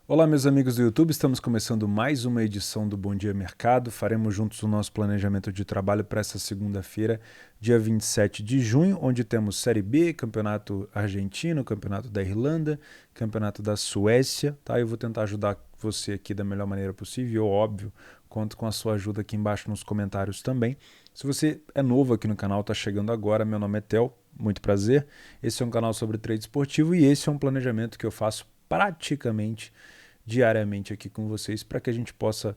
Olá, meus amigos do YouTube, estamos começando mais uma edição do Bom Dia Mercado. Faremos juntos o nosso planejamento de trabalho para essa segunda-feira, dia 27 de junho, onde temos Série B, Campeonato Argentino, Campeonato da Irlanda, Campeonato da Suécia. Tá? Eu vou tentar ajudar você aqui da melhor maneira possível, óbvio, conto com a sua ajuda aqui embaixo nos comentários também. Se você é novo aqui no canal, está chegando agora, meu nome é Tel, muito prazer. Esse é um canal sobre trade esportivo e esse é um planejamento que eu faço praticamente diariamente aqui com vocês para que a gente possa,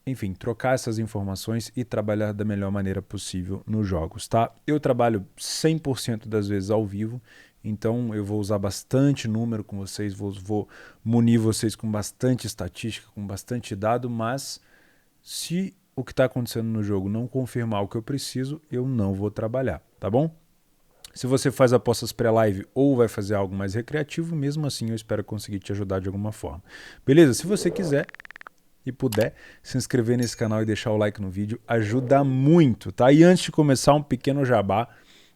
enfim, trocar essas informações e trabalhar da melhor maneira possível nos jogos, tá? Eu trabalho 100% das vezes ao vivo, então eu vou usar bastante número com vocês, vou munir vocês com bastante estatística, com bastante dado, mas se o que está acontecendo no jogo não confirmar o que eu preciso, eu não vou trabalhar, tá bom? Se você faz apostas pré-live ou vai fazer algo mais recreativo, mesmo assim eu espero conseguir te ajudar de alguma forma. Beleza? Se você quiser e puder, se inscrever nesse canal e deixar o like no vídeo, ajuda muito, tá? E antes de começar, um pequeno jabá.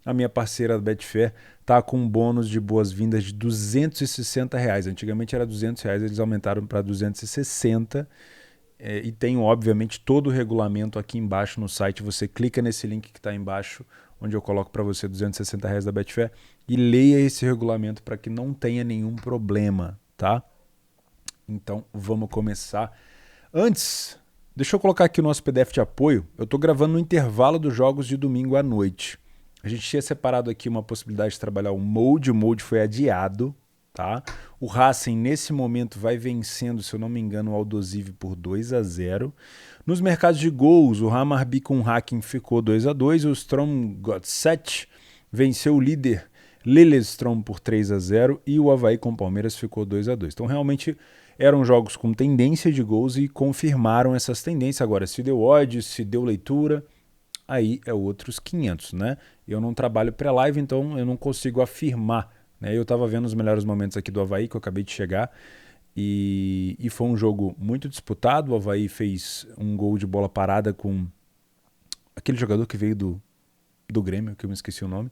A minha parceira da Betfair tá com um bônus de boas-vindas de R$ 260. Antigamente era R$ 200, eles aumentaram para 260. E tem, obviamente, todo o regulamento aqui embaixo no site. Você clica nesse link que está embaixo, onde eu coloco para você R$ 260 da Betfair, e leia esse regulamento para que não tenha nenhum problema, tá? Então, vamos começar. Antes, deixa eu colocar aqui o nosso PDF de apoio. Eu estou gravando no intervalo dos jogos de domingo à noite. A gente tinha separado aqui uma possibilidade de trabalhar o Mode foi adiado, tá? O Racing, nesse momento, vai vencendo, se eu não me engano, o Aldosivi por 2-0. Nos mercados de gols, o Hammarby com o Hacking ficou 2-2. O Strømsgodset venceu o líder Lillestrøm por 3-0 e o Avaí com o Palmeiras ficou 2-2. Então, realmente, eram jogos com tendência de gols e confirmaram essas tendências. Agora, se deu odds, se deu leitura, aí é outros 500, né? Eu não trabalho pré-live, então eu não consigo afirmar, né? Eu estava vendo os melhores momentos aqui do Avaí, que eu acabei de chegar, e foi um jogo muito disputado. O Avaí fez um gol de bola parada com aquele jogador que veio do Grêmio, que eu me esqueci o nome,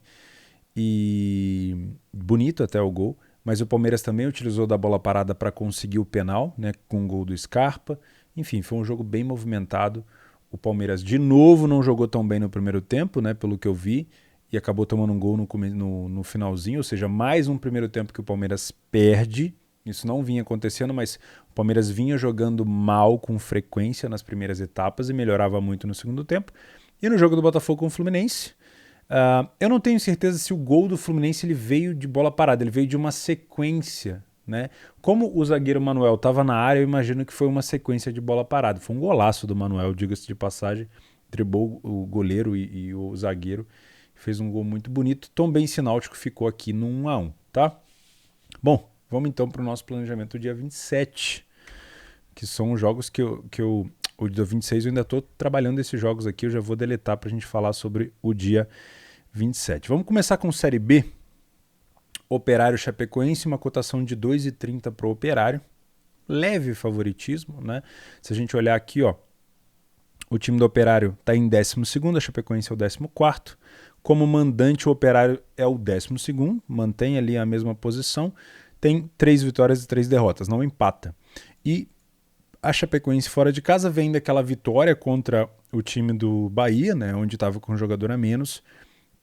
e bonito até o gol, mas o Palmeiras também utilizou da bola parada para conseguir o penal, né, com o gol do Scarpa. Enfim, foi um jogo bem movimentado. O Palmeiras de novo não jogou tão bem no primeiro tempo, né, pelo que eu vi, e acabou tomando um gol no finalzinho, ou seja, mais um primeiro tempo que o Palmeiras perde. Isso não vinha acontecendo, mas o Palmeiras vinha jogando mal com frequência nas primeiras etapas e melhorava muito no segundo tempo. E no jogo do Botafogo com o Fluminense, eu não tenho certeza se o gol do Fluminense ele veio de bola parada, ele veio de uma sequência, né? Como o zagueiro Manuel estava na área, eu imagino que foi uma sequência de bola parada. Foi um golaço do Manuel, diga-se de passagem, driblou o goleiro e o zagueiro, fez um gol muito bonito. Tombense e Náutico ficou aqui no 1-1, tá? Bom, vamos então para o nosso planejamento do dia 27, que são os jogos que eu o dia 26 eu ainda estou trabalhando esses jogos aqui, eu já vou deletar para a gente falar sobre o dia 27. Vamos começar com Série B. Operário Chapecoense, uma cotação de 2,30 para o Operário. Leve favoritismo, né? Se a gente olhar aqui, ó, o time do Operário está em 12º, a Chapecoense é o 14º. Como mandante, o Operário é o 12º, mantém ali a mesma posição. Tem 3 vitórias e 3 derrotas, não empata. E a Chapecoense fora de casa vem daquela vitória contra o time do Bahia, né, onde estava com um jogador a menos.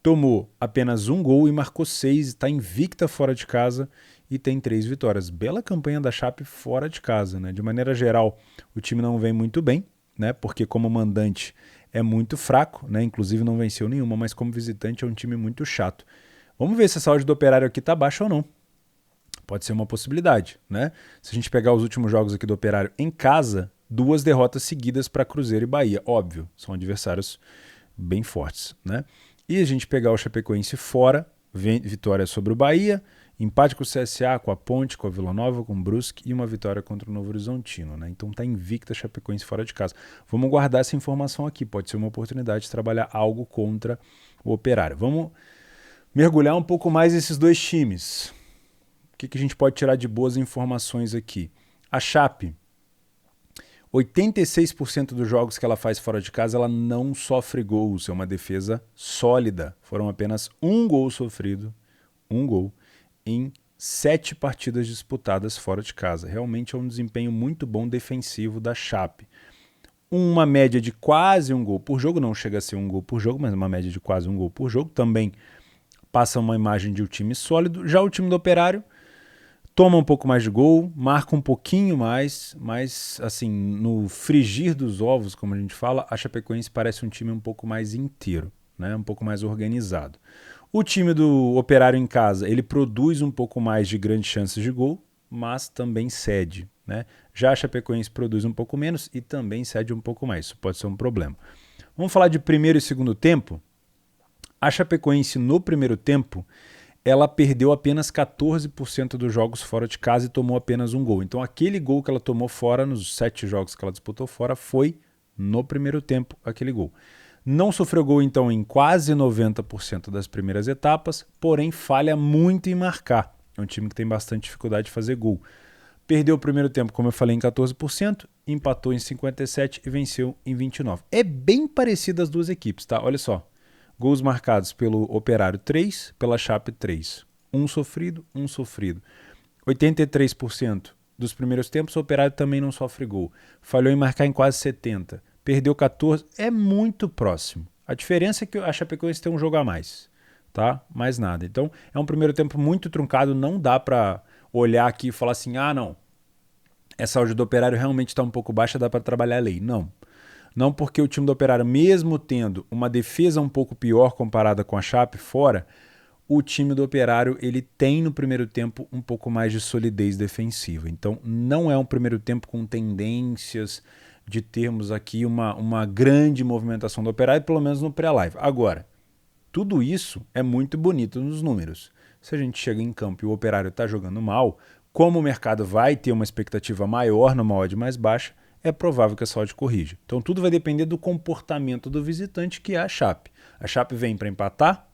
Tomou apenas um gol e marcou 6, está invicta fora de casa e tem 3 vitórias. Bela campanha da Chape fora de casa, né? De maneira geral, o time não vem muito bem, né? Porque como mandante é muito fraco, né? Inclusive não venceu nenhuma, mas como visitante é um time muito chato. Vamos ver se essa odd do Operário aqui tá baixa ou não. Pode ser uma possibilidade, né? Se a gente pegar os últimos jogos aqui do Operário em casa, 2 derrotas seguidas para Cruzeiro e Bahia. Óbvio, são adversários bem fortes, né? E a gente pegar o Chapecoense fora, vitória sobre o Bahia, empate com o CSA, com a Ponte, com a Vila Nova, com o Brusque e uma vitória contra o Novo Horizontino, né? Então tá invicta a Chapecoense fora de casa. Vamos guardar essa informação aqui, pode ser uma oportunidade de trabalhar algo contra o Operário. Vamos mergulhar um pouco mais esses dois times. O que a gente pode tirar de boas informações aqui? A Chape, 86% dos jogos que ela faz fora de casa, ela não sofre gols. É uma defesa sólida. Foram apenas um gol sofrido, um gol, em 7 partidas disputadas fora de casa. Realmente é um desempenho muito bom defensivo da Chape. Uma média de quase um gol por jogo, não chega a ser um gol por jogo, mas uma média de quase um gol por jogo. Também passa uma imagem de um time sólido. Já o time do Operário toma um pouco mais de gol, marca um pouquinho mais, mas assim, no frigir dos ovos, como a gente fala, a Chapecoense parece um time um pouco mais inteiro, né? Um pouco mais organizado. O time do Operário em casa, ele produz um pouco mais de grandes chances de gol, mas também cede, né? Já a Chapecoense produz um pouco menos e também cede um pouco mais, isso pode ser um problema. Vamos falar de primeiro e segundo tempo? A Chapecoense no primeiro tempo, ela perdeu apenas 14% dos jogos fora de casa e tomou apenas um gol. Então aquele gol que ela tomou fora, nos 7 jogos que ela disputou fora, foi no primeiro tempo aquele gol. Não sofreu gol então em quase 90% das primeiras etapas, porém falha muito em marcar. É um time que tem bastante dificuldade de fazer gol. Perdeu o primeiro tempo, como eu falei, em 14%, empatou em 57% e venceu em 29%. É bem parecido as duas equipes, tá? Olha só. Gols marcados pelo Operário 3, pela Chape 3. Um sofrido, um sofrido. 83% dos primeiros tempos, o Operário também não sofre gol. Falhou em marcar em quase 70%. Perdeu 14%. É muito próximo. A diferença é que a Chapecoense tem um jogo a mais. Tá? Mais nada. Então, é um primeiro tempo muito truncado. Não dá para olhar aqui e falar assim, ah, não, essa odd do Operário realmente está um pouco baixa, dá para trabalhar a lei. Não. Não, porque o time do Operário, mesmo tendo uma defesa um pouco pior comparada com a Chape fora, o time do Operário ele tem no primeiro tempo um pouco mais de solidez defensiva. Então não é um primeiro tempo com tendências de termos aqui uma grande movimentação do Operário, pelo menos no pré-live. Agora, tudo isso é muito bonito nos números. Se a gente chega em campo e o Operário está jogando mal, como o mercado vai ter uma expectativa maior numa odd mais baixa, é provável que essa odd corrija. Então tudo vai depender do comportamento do visitante, que é a Chape. A Chape vem para empatar,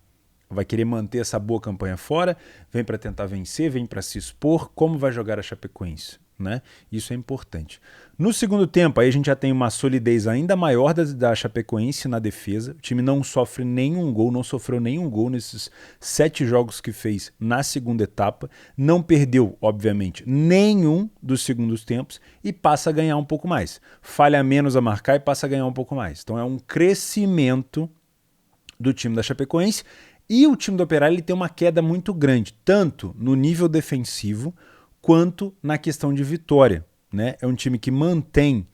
vai querer manter essa boa campanha fora, vem para tentar vencer, vem para se expor. Como vai jogar a Chapecoense? Né? Isso é importante. No segundo tempo, aí a gente já tem uma solidez ainda maior da Chapecoense na defesa. O time não sofre nenhum gol, não sofreu nenhum gol nesses 7 jogos que fez na segunda etapa. Não perdeu, obviamente, nenhum dos segundos tempos e passa a ganhar um pouco mais. Falha menos a marcar e passa a ganhar um pouco mais. Então é um crescimento do time da Chapecoense. E o time do Operário ele tem uma queda muito grande, tanto no nível defensivo quanto na questão de vitória. Né? É um time que mantém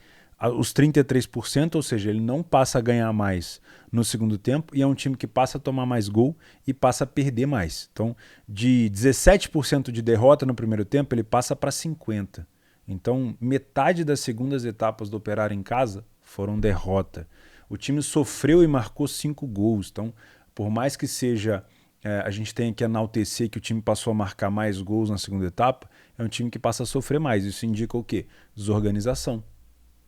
os 33%, ou seja, ele não passa a ganhar mais no segundo tempo, e é um time que passa a tomar mais gol e passa a perder mais. Então, de 17% de derrota no primeiro tempo, ele passa para 50%. Então, metade das segundas etapas do Operário em casa foram derrota. O time sofreu e marcou 5 gols. Então, por mais que seja, a gente tenha que enaltecer que o time passou a marcar mais gols na segunda etapa, é um time que passa a sofrer mais. Isso indica o quê? Desorganização.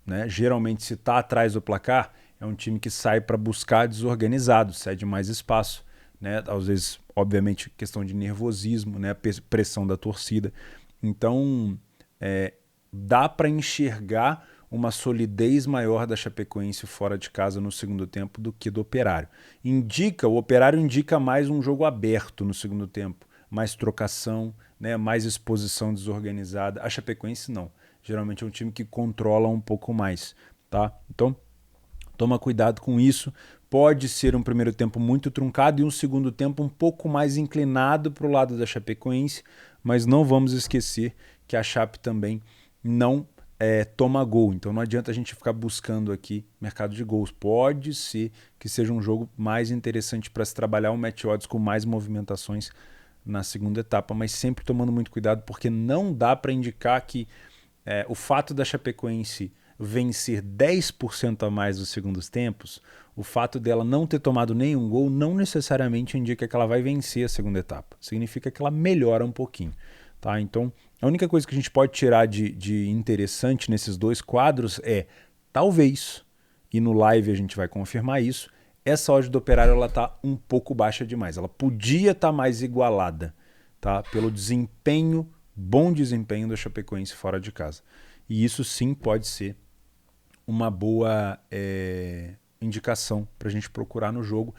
Né? Geralmente, se está atrás do placar, é um time que sai para buscar desorganizado, cede mais espaço. Né? Às vezes, obviamente, questão de nervosismo, né? Pressão da torcida. Então, dá para enxergar uma solidez maior da Chapecoense fora de casa no segundo tempo do que do Operário. O Operário indica mais um jogo aberto no segundo tempo, mais trocação, né, mais exposição desorganizada. A Chapecoense não. Geralmente é um time que controla um pouco mais, tá? Então, toma cuidado com isso. Pode ser um primeiro tempo muito truncado e um segundo tempo um pouco mais inclinado para o lado da Chapecoense, mas não vamos esquecer que a Chape também não toma gol, então não adianta a gente ficar buscando aqui mercado de gols. Pode ser que seja um jogo mais interessante para se trabalhar um match odds com mais movimentações na segunda etapa, mas sempre tomando muito cuidado, porque não dá para indicar que o fato da Chapecoense vencer 10% a mais nos segundos tempos, o fato dela não ter tomado nenhum gol não necessariamente indica que ela vai vencer a segunda etapa. Significa que ela melhora um pouquinho. Tá? Então, a única coisa que a gente pode tirar de interessante nesses dois quadros é, talvez, e no live a gente vai confirmar isso, essa odd do Operário está um pouco baixa demais. Ela podia estar mais igualada, tá? Pelo bom desempenho da Chapecoense fora de casa. E isso sim pode ser uma boa indicação para a gente procurar no jogo.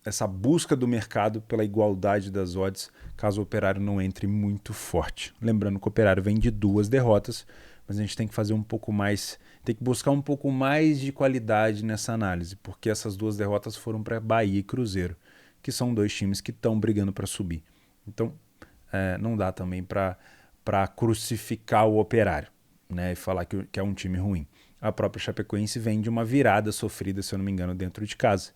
essa busca do mercado pela igualdade das odds, caso o Operário não entre muito forte. Lembrando que o Operário vem de 2 derrotas, mas a gente tem que fazer um pouco mais, tem que buscar um pouco mais de qualidade nessa análise, porque essas 2 derrotas foram para Bahia e Cruzeiro, que são 2 times que estão brigando para subir. Então, não dá também para crucificar o Operário, né, e falar que é um time ruim. A própria Chapecoense vem de uma virada sofrida, se eu não me engano, dentro de casa,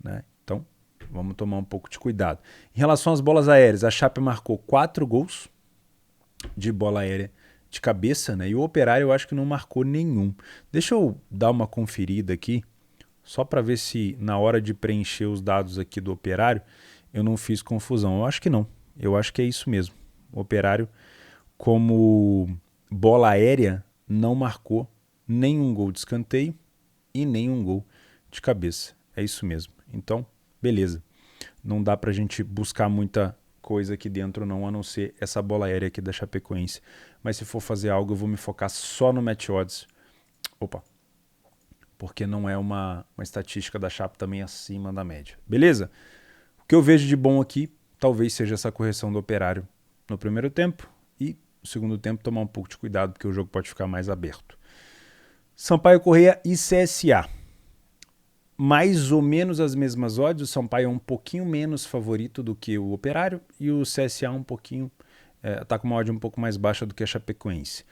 né? Então, vamos tomar um pouco de cuidado. Em relação às bolas aéreas, a Chape marcou 4 gols de bola aérea de cabeça, né? E o Operário eu acho que não marcou nenhum. Deixa eu dar uma conferida aqui, só para ver se na hora de preencher os dados aqui do Operário eu não fiz confusão. Eu acho que não. Eu acho que é isso mesmo. O Operário, como bola aérea, não marcou nenhum gol de escanteio e nenhum gol de cabeça. É isso mesmo. Então, beleza. Não dá pra gente buscar muita coisa aqui dentro não, a não ser essa bola aérea aqui da Chapecoense. Mas se for fazer algo, eu vou me focar só no match odds. Opa. Porque não é uma estatística da Chape também acima da média. Beleza? O que eu vejo de bom aqui, talvez seja essa correção do Operário no primeiro tempo e no segundo tempo tomar um pouco de cuidado, porque o jogo pode ficar mais aberto. Sampaio Corrêa e CSA. Mais ou menos as mesmas odds. O Sampaio é um pouquinho menos favorito do que o Operário e o CSA um pouquinho está com uma odd um pouco mais baixa do que a Chapecoense.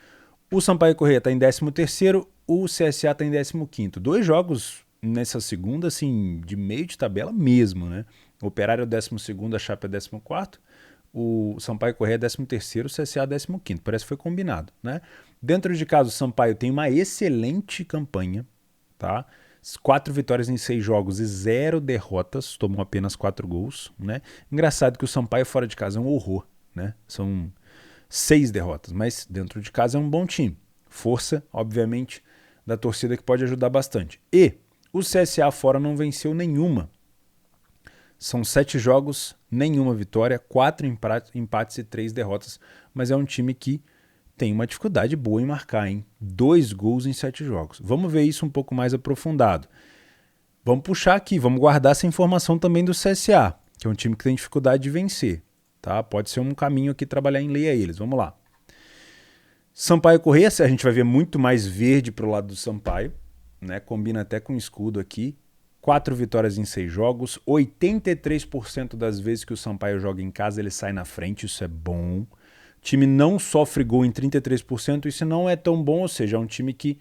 O Sampaio Corrêa está em 13º, o CSA está em 15º. 2 jogos nessa segunda, assim, de meio de tabela mesmo, né? O Operário é o 12º, a Chape é 14º, o Sampaio Corrêa é 13º, o CSA é 15º. Parece que foi combinado, né? Dentro de casa, o Sampaio tem uma excelente campanha, tá? 4 vitórias em 6 jogos e 0 derrotas, tomou apenas 4 gols, né? Engraçado que o Sampaio fora de casa é um horror, né? São 6 derrotas, mas dentro de casa é um bom time. Força, obviamente, da torcida que pode ajudar bastante. E o CSA fora não venceu nenhuma. São 7 jogos, nenhuma vitória, 4 empates e 3 derrotas, mas é um time que tem uma dificuldade boa em marcar, hein? 2 gols em 7 jogos. Vamos ver isso um pouco mais aprofundado. Vamos puxar aqui, vamos guardar essa informação também do CSA, que é um time que tem dificuldade de vencer. Tá? Pode ser um caminho aqui trabalhar em lei a eles. Vamos lá. Sampaio Corrêa, a gente vai ver muito mais verde para o lado do Sampaio, né? Combina até com o escudo aqui. 4 vitórias em 6 jogos. 83% das vezes que o Sampaio joga em casa, ele sai na frente. Isso é bom. O time não sofre gol em 33%. Isso não é tão bom, ou seja, é um time que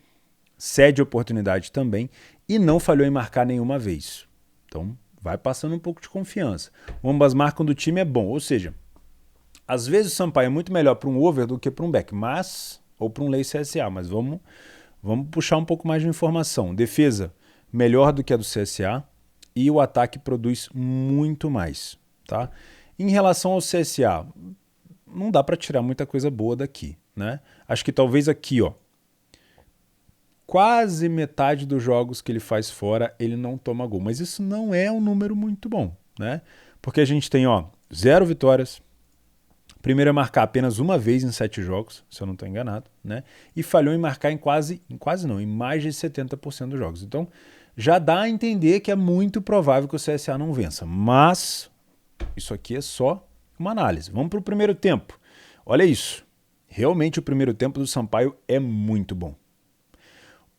cede oportunidade também e não falhou em marcar nenhuma vez. Então, vai passando um pouco de confiança. Ambas marcam do time é bom, ou seja, às vezes o Sampaio é muito melhor para um over do que para um back, ou para um lei CSA, mas vamos puxar um pouco mais de informação. Defesa melhor do que a do CSA e o ataque produz muito mais, tá? Em relação ao CSA, não dá para tirar muita coisa boa daqui, né? Acho que talvez aqui, ó, quase metade dos jogos que ele faz fora, ele não toma gol. Mas isso não é um número muito bom, né? Porque a gente tem, ó, 0 vitórias. Primeiro é marcar apenas uma vez em 7 jogos, se eu não estou enganado, né? E falhou em marcar em em mais de 70% dos jogos. Então, já dá a entender que é muito provável que o CSA não vença. Mas, isso aqui é só uma análise. Vamos para o primeiro tempo. Olha isso. Realmente o primeiro tempo do Sampaio é muito bom.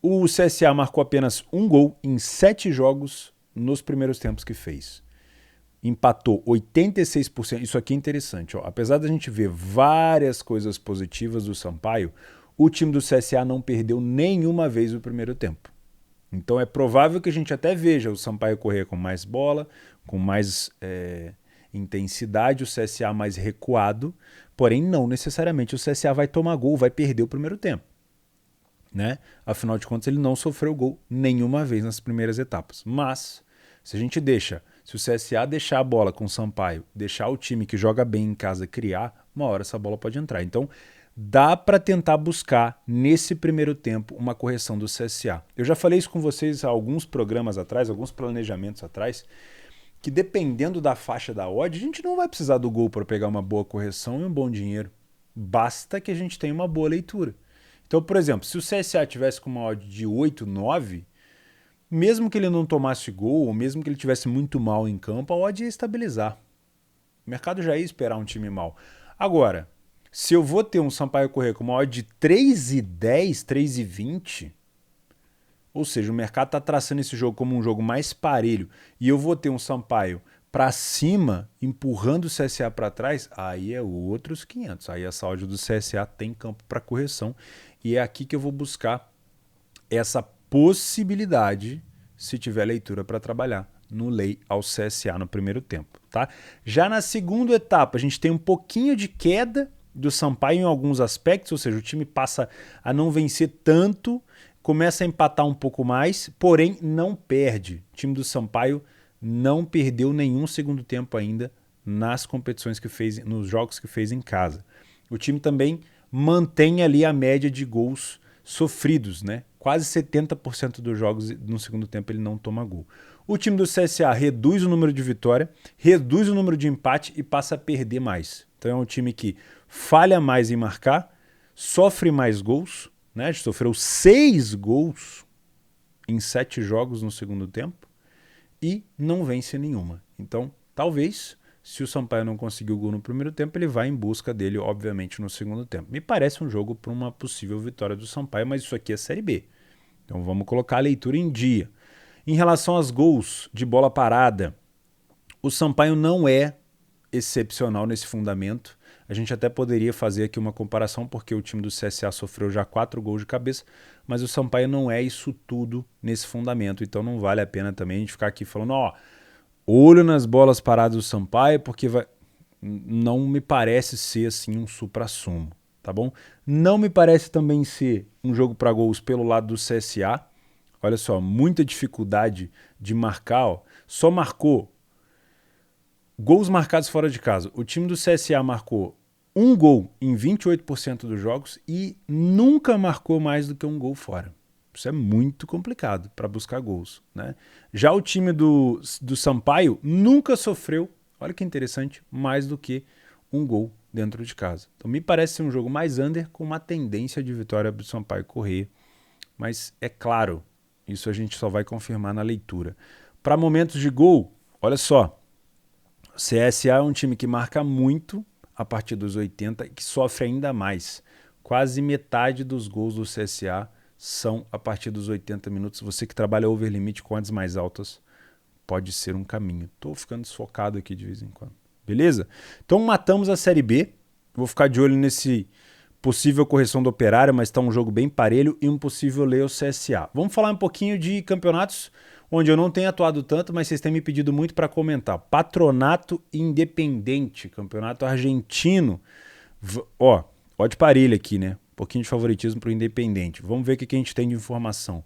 O CSA marcou apenas 1 gol em 7 jogos nos primeiros tempos que fez. Empatou 86%. Isso aqui é interessante. Ó. Apesar da gente ver várias coisas positivas do Sampaio, o time do CSA não perdeu nenhuma vez o primeiro tempo. Então é provável que a gente até veja o Sampaio correr com mais bola, com mais intensidade, o CSA mais recuado, porém não necessariamente o CSA vai tomar gol, vai perder o primeiro tempo. Né? Afinal de contas, ele não sofreu gol nenhuma vez nas primeiras etapas. Mas, se o CSA deixar a bola com o Sampaio, deixar o time que joga bem em casa criar, uma hora essa bola pode entrar. Então, dá para tentar buscar, nesse primeiro tempo, uma correção do CSA. Eu já falei isso com vocês há alguns programas atrás, alguns planejamentos atrás, que dependendo da faixa da odd, a gente não vai precisar do gol para pegar uma boa correção e um bom dinheiro. Basta que a gente tenha uma boa leitura. Então, por exemplo, se o CSA tivesse com uma odd de 8, 9, mesmo que ele não tomasse gol, ou mesmo que ele tivesse muito mal em campo, a odd ia estabilizar. O mercado já ia esperar um time mal. Agora, se eu vou ter um Sampaio Corrêa com uma odd de 3,10, 3,20, ou seja, o mercado está traçando esse jogo como um jogo mais parelho, e eu vou ter um Sampaio para cima, empurrando o CSA para trás, aí é outros 500. Aí essa odd do CSA tem campo para correção, e é aqui que eu vou buscar essa possibilidade, se tiver leitura para trabalhar, no lei ao CSA no primeiro tempo. Tá? Já na segunda etapa, a gente tem um pouquinho de queda do Sampaio em alguns aspectos, ou seja, o time passa a não vencer tanto, começa a empatar um pouco mais, porém não perde. O time do Sampaio não perdeu nenhum segundo tempo ainda nas competições que fez, nos jogos que fez em casa. O time também mantém ali a média de gols sofridos, né? Quase 70% dos jogos no segundo tempo ele não toma gol. O time do CSA reduz o número de vitória, reduz o número de empate e passa a perder mais. Então é um time que falha mais em marcar, sofre mais gols, né? Sofreu 6 gols em 7 jogos no segundo tempo e não vence nenhuma. Então, talvez, se o Sampaio não conseguiu o gol no primeiro tempo, ele vai em busca dele, obviamente, no segundo tempo. Me parece um jogo para uma possível vitória do Sampaio, mas isso aqui é Série B. Então vamos colocar a leitura em dia. Em relação aos gols de bola parada, o Sampaio não é excepcional nesse fundamento. A gente até poderia fazer aqui uma comparação, porque o time do CSA sofreu já 4 gols de cabeça, mas o Sampaio não é isso tudo nesse fundamento, então não vale a pena também a gente ficar aqui falando, ó, olho nas bolas paradas do Sampaio, porque não me parece ser assim um suprassumo, tá bom? Não me parece também ser um jogo para gols pelo lado do CSA. Olha só, muita dificuldade de marcar, ó. Só marcou gols marcados fora de casa. O time do CSA marcou um gol em 28% dos jogos e nunca marcou mais do que um gol fora. Isso é muito complicado para buscar gols, né? Já o time do Sampaio nunca sofreu, olha que interessante, mais do que um gol dentro de casa. Então me parece ser um jogo mais under com uma tendência de vitória do Sampaio Corrêa. Mas é claro, isso a gente só vai confirmar na leitura. Para momentos de gol, olha só, o CSA é um time que marca muito a partir dos 80 e que sofre ainda mais. Quase metade dos gols do CSA são a partir dos 80 minutos. Você que trabalha over limite com odds mais altas, pode ser um caminho. Estou ficando desfocado aqui de vez em quando. Beleza? Então matamos a Série B. Vou ficar de olho nesse possível correção do Operário, mas está um jogo bem parelho e um possível lei ao CSA. Vamos falar um pouquinho de campeonatos onde eu não tenho atuado tanto, mas vocês têm me pedido muito para comentar. Patronato Independente, campeonato argentino. Ó, odd parelho aqui, né? Um pouquinho de favoritismo para o Independente. Vamos ver o que a gente tem de informação.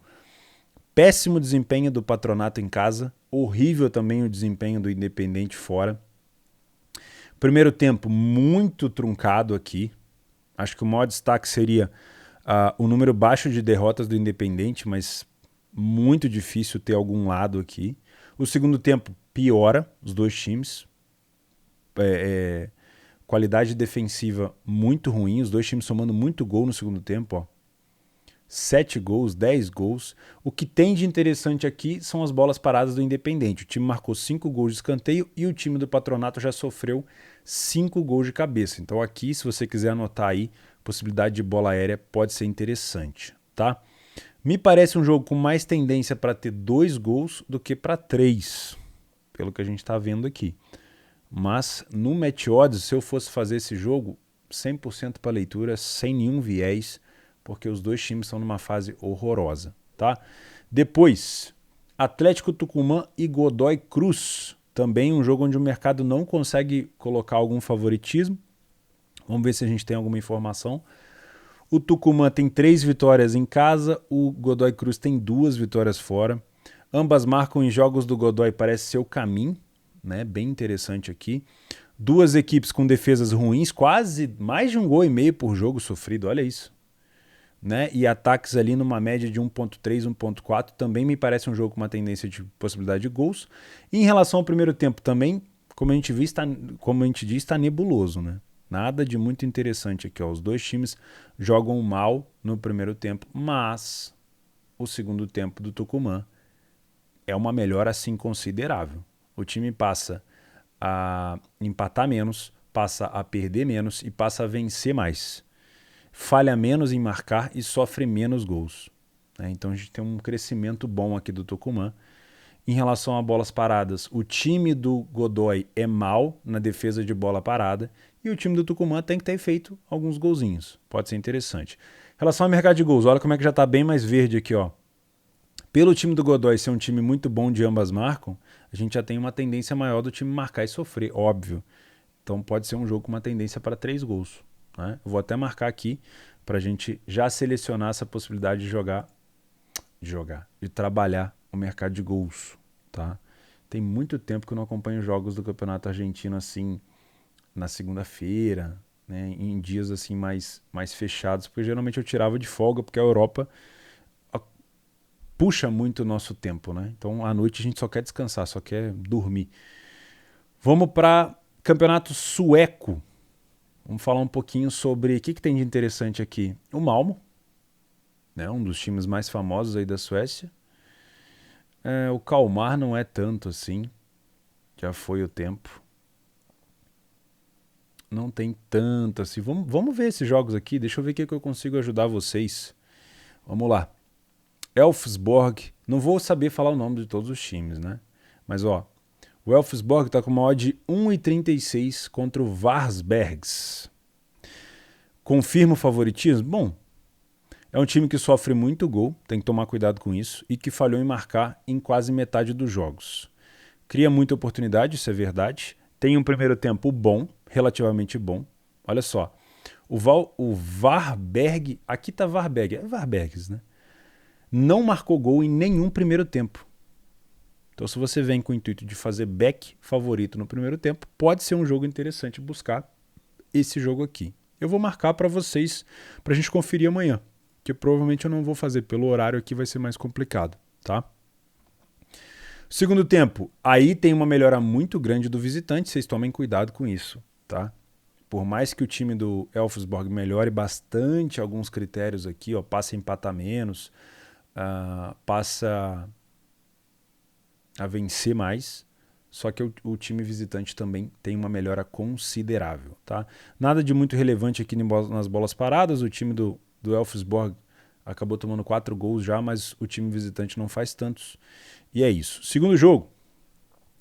Péssimo desempenho do Patronato em casa, horrível também o desempenho do Independente fora. Primeiro tempo muito truncado aqui. Acho que o maior destaque seria o número baixo de derrotas do Independente, mas muito difícil ter algum lado aqui. O segundo tempo piora, os dois times. Qualidade defensiva muito ruim, os dois times somando muito gol no segundo tempo. Ó. 7 gols, 10 gols. O que tem de interessante aqui são as bolas paradas do Independente. O time marcou 5 gols de escanteio e o time do Patronato já sofreu 5 gols de cabeça. Então aqui, se você quiser anotar aí, possibilidade de bola aérea pode ser interessante, tá? Me parece um jogo com mais tendência para ter 2 gols do que para 3, pelo que a gente está vendo aqui. Mas no match odds, se eu fosse fazer esse jogo, 100% para leitura, sem nenhum viés, porque os dois times estão numa fase horrorosa, tá? Depois, Atlético Tucumã e Godoy Cruz. Também um jogo onde o mercado não consegue colocar algum favoritismo. Vamos ver se a gente tem alguma informação. O Tucumã tem 3 vitórias em casa, o Godoy Cruz tem 2 vitórias fora. Ambas marcam em jogos do Godoy, parece ser o caminho, né? Bem interessante aqui. 2 equipes com defesas ruins, quase mais de 1,5 gol por jogo sofrido, olha isso. Né? E ataques ali numa média de 1.3, 1.4, também me parece um jogo com uma tendência de possibilidade de gols. E em relação ao primeiro tempo também, como a gente diz, está nebuloso, né? Nada de muito interessante aqui. Ó. Os dois times jogam mal no primeiro tempo, mas o segundo tempo do Tucumã é uma melhora assim considerável. O time passa a empatar menos, passa a perder menos e passa a vencer mais. Falha menos em marcar e sofre menos gols. Então a gente tem um crescimento bom aqui do Tucumã. Em relação a bolas paradas, o time do Godoy é mal na defesa de bola parada e o time do Tucumã tem que ter feito alguns golzinhos. Pode ser interessante. Em relação ao mercado de gols, olha como é que já está bem mais verde aqui, ó. Pelo time do Godoy ser um time muito bom de ambas marcam, a gente já tem uma tendência maior do time marcar e sofrer, óbvio. Então pode ser um jogo com uma tendência para 3 gols. Né? Eu vou até marcar aqui para a gente já selecionar essa possibilidade de trabalhar o mercado de gols. Tá? Tem muito tempo que eu não acompanho jogos do Campeonato Argentino assim na segunda-feira, né? Em dias assim mais fechados, porque geralmente eu tirava de folga, porque a Europa puxa muito o nosso tempo, né? Então à noite a gente só quer descansar, só quer dormir. Vamos para campeonato sueco. Vamos falar um pouquinho sobre o que tem de interessante aqui. O Malmo, né? Um dos times mais famosos aí da Suécia. O Kalmar não é tanto assim, já foi o tempo. Não tem tanto assim. Vamos ver esses jogos aqui, deixa eu ver o que eu consigo ajudar vocês. Vamos lá. Elfsborg, não vou saber falar o nome de todos os times, né? Mas ó, o Elfsborg está com uma odd de 1,36 contra o Varsbergs. Confirma o favoritismo? Bom, é um time que sofre muito gol, tem que tomar cuidado com isso, e que falhou em marcar em quase metade dos jogos. Cria muita oportunidade, isso é verdade. Tem um primeiro tempo bom, relativamente bom. Olha só, o Varberg, aqui tá Varberg, é Varbergs, né? Não marcou gol em nenhum primeiro tempo. Então, se você vem com o intuito de fazer back favorito no primeiro tempo, pode ser um jogo interessante buscar esse jogo aqui. Eu vou marcar para vocês, para a gente conferir amanhã, que provavelmente eu não vou fazer pelo horário aqui, vai ser mais complicado, tá? Segundo tempo, aí tem uma melhora muito grande do visitante, vocês tomem cuidado com isso, tá? Por mais que o time do Elfsborg melhore bastante alguns critérios aqui, ó, passa a empatar menos, passa a vencer mais, só que o time visitante também tem uma melhora considerável. Tá? Nada de muito relevante aqui nas bolas paradas, o time do Elfsborg acabou tomando 4 gols já, mas o time visitante não faz tantos. E é isso. Segundo jogo,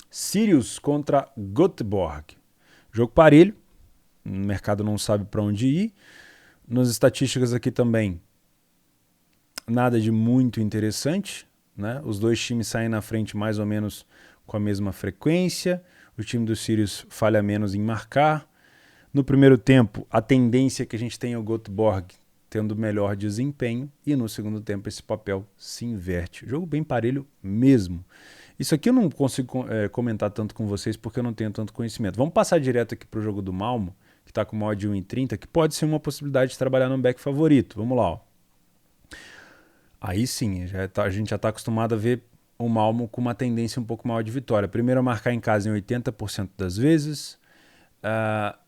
Sirius contra Göteborg. Jogo parelho, o mercado não sabe para onde ir. Nas estatísticas aqui também, nada de muito interessante. Né? Os dois times saem na frente mais ou menos com a mesma frequência. O time do Sirius falha menos em marcar. No primeiro tempo, a tendência é que a gente tenha o Göteborg tendo melhor desempenho. E no segundo tempo, esse papel se inverte. Jogo bem parelho mesmo. Isso aqui eu não consigo comentar tanto com vocês porque eu não tenho tanto conhecimento. Vamos passar direto aqui para o jogo do Malmo, que está com uma odd de 1,30, que pode ser uma possibilidade de trabalhar no back favorito. Vamos lá, ó. Aí sim, a gente já está acostumado a ver o Malmo com uma tendência um pouco maior de vitória. Primeiro a marcar em casa em 80% das vezes,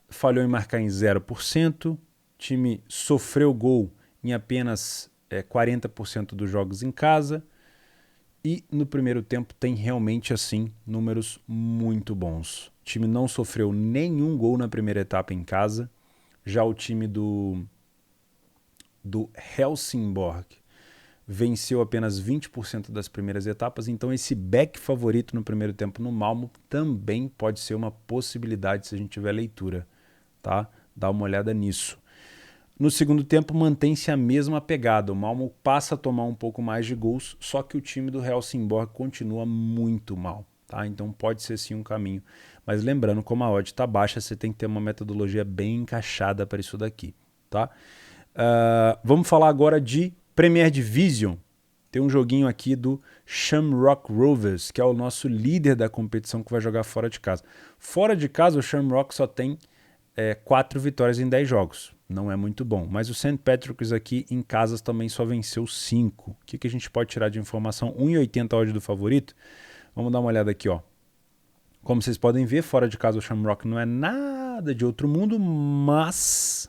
falhou em marcar em 0%, time sofreu gol em apenas 40% dos jogos em casa e no primeiro tempo tem realmente assim números muito bons. O time não sofreu nenhum gol na primeira etapa em casa, já o time do Helsingborg venceu apenas 20% das primeiras etapas, então esse back favorito no primeiro tempo no Malmo também pode ser uma possibilidade se a gente tiver leitura, tá? Dá uma olhada nisso. No segundo tempo mantém-se a mesma pegada, o Malmo passa a tomar um pouco mais de gols, só que o time do Helsingborg continua muito mal, tá? Então pode ser sim um caminho, mas lembrando, como a odd está baixa, você tem que ter uma metodologia bem encaixada para isso daqui, tá? Vamos falar agora de Premier Division. Tem um joguinho aqui do Shamrock Rovers, que é o nosso líder da competição que vai jogar fora de casa. Fora de casa, o Shamrock só tem 4 vitórias em 10 jogos. Não é muito bom. Mas o St. Patrick's aqui em casas também só venceu 5. O que a gente pode tirar de informação? 1,80 odd do favorito. Vamos dar uma olhada aqui, ó. Como vocês podem ver, fora de casa o Shamrock não é nada de outro mundo, mas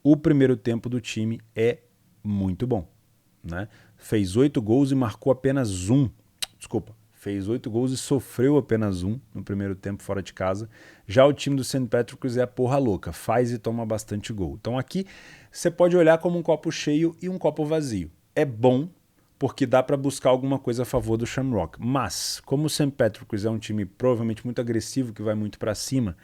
o primeiro tempo do time é muito bom, né? Fez 8 gols e marcou apenas 1. Desculpa, fez 8 gols e sofreu apenas um no primeiro tempo fora de casa. Já o time do St. Patrick's é a porra louca, faz e toma bastante gol. Então aqui você pode olhar como um copo cheio e um copo vazio. É bom porque dá para buscar alguma coisa a favor do Shamrock. Mas, como o St. Patrick's é um time provavelmente muito agressivo, que vai muito para cima,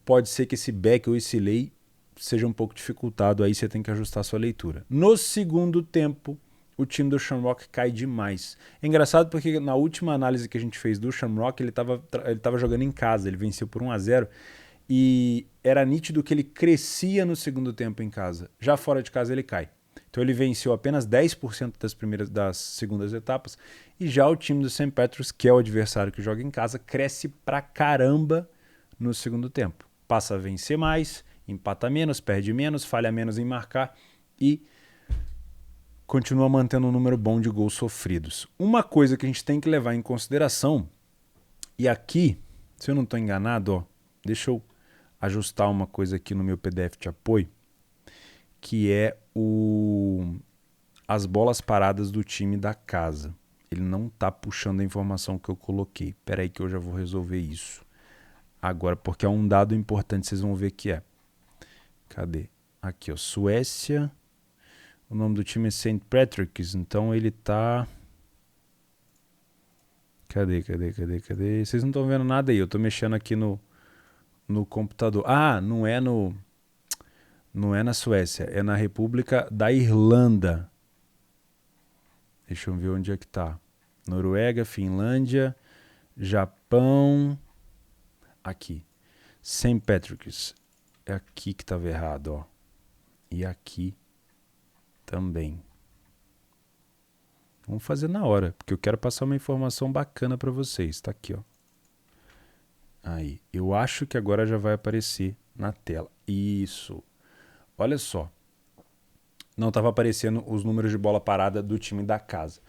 pode ser que esse back ou esse lay seja um pouco dificultado, aí você tem que ajustar a sua leitura. No segundo tempo, o time do Shamrock cai demais. É engraçado porque na última análise que a gente fez do Shamrock, ele estava jogando em casa, ele venceu por 1-0 e era nítido que ele crescia no segundo tempo em casa. Já fora de casa ele cai. Então ele venceu apenas 10% das segundas etapas e já o time do St. Patrick's, que é o adversário que joga em casa, cresce pra caramba no segundo tempo. Passa a vencer mais, empata menos, perde menos, falha menos em marcar e continua mantendo um número bom de gols sofridos. Uma coisa que a gente tem que levar em consideração, e aqui, se eu não estou enganado, ó, deixa eu ajustar uma coisa aqui no meu PDF de apoio, que é as bolas paradas do time da casa. Ele não está puxando a informação que eu coloquei. Espera aí que eu já vou resolver isso. Agora, porque é um dado importante, vocês vão ver que é. Cadê? Aqui, ó, Suécia. O nome do time é St. Patrick's, então ele tá... Cadê? Vocês não estão vendo nada aí, eu tô mexendo aqui no computador. Ah, não é na Suécia, é na República da Irlanda. Deixa eu ver onde é que tá. Noruega, Finlândia, Japão... Aqui. St. Patrick's. É aqui que estava errado, ó. E aqui também. Vamos fazer na hora, porque eu quero passar uma informação bacana para vocês. Tá aqui, ó. Aí. Eu acho que agora já vai aparecer na tela. Isso. Olha só. Não estava aparecendo os números de bola parada do time da casa.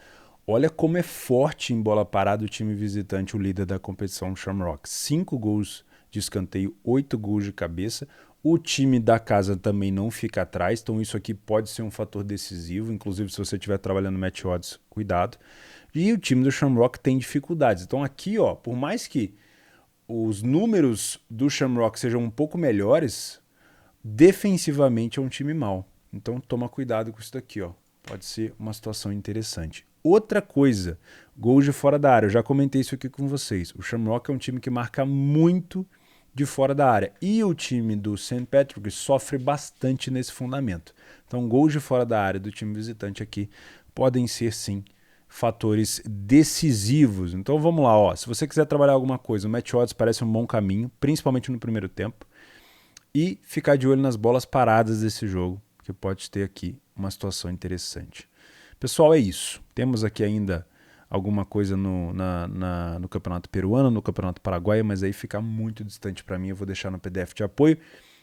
Olha como é forte em bola parada o time visitante, o líder da competição, Shamrock. 5 gols de escanteio, 8 gols de cabeça. O time da casa também não fica atrás, então isso aqui pode ser um fator decisivo. Inclusive, se você estiver trabalhando match odds, cuidado. E o time do Shamrock tem dificuldades. Então aqui, ó, por mais que os números do Shamrock sejam um pouco melhores, defensivamente é um time mau. Então toma cuidado com isso daqui, ó. Pode ser uma situação interessante. Outra coisa, gols de fora da área. Eu já comentei isso aqui com vocês. O Shamrock é um time que marca muito de fora da área. E o time do St. Patrick's sofre bastante nesse fundamento. Então, gols de fora da área do time visitante aqui podem ser, sim, fatores decisivos. Então, vamos lá. Ó. Se você quiser trabalhar alguma coisa, o match odds parece um bom caminho, principalmente no primeiro tempo. E ficar de olho nas bolas paradas desse jogo, que pode ter aqui uma situação interessante. Pessoal, é isso. Temos aqui ainda alguma coisa no Campeonato Peruano, no Campeonato Paraguaio, mas aí fica muito distante para mim. Eu vou deixar no PDF de apoio.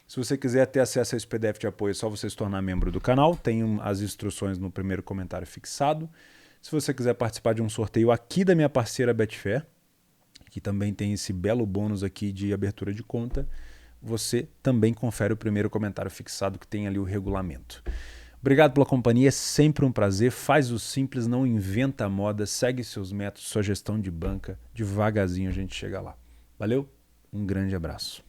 Se você quiser ter acesso a esse PDF de apoio, é só você se tornar membro do canal. Tem as instruções no primeiro comentário fixado. Se você quiser participar de um sorteio aqui da minha parceira Betfair, que também tem esse belo bônus aqui de abertura de conta, você também confere o primeiro comentário fixado que tem ali o regulamento. Obrigado pela companhia, é sempre um prazer. Faz o simples, não inventa a moda, segue seus métodos, sua gestão de banca. Devagarzinho a gente chega lá. Valeu, um grande abraço.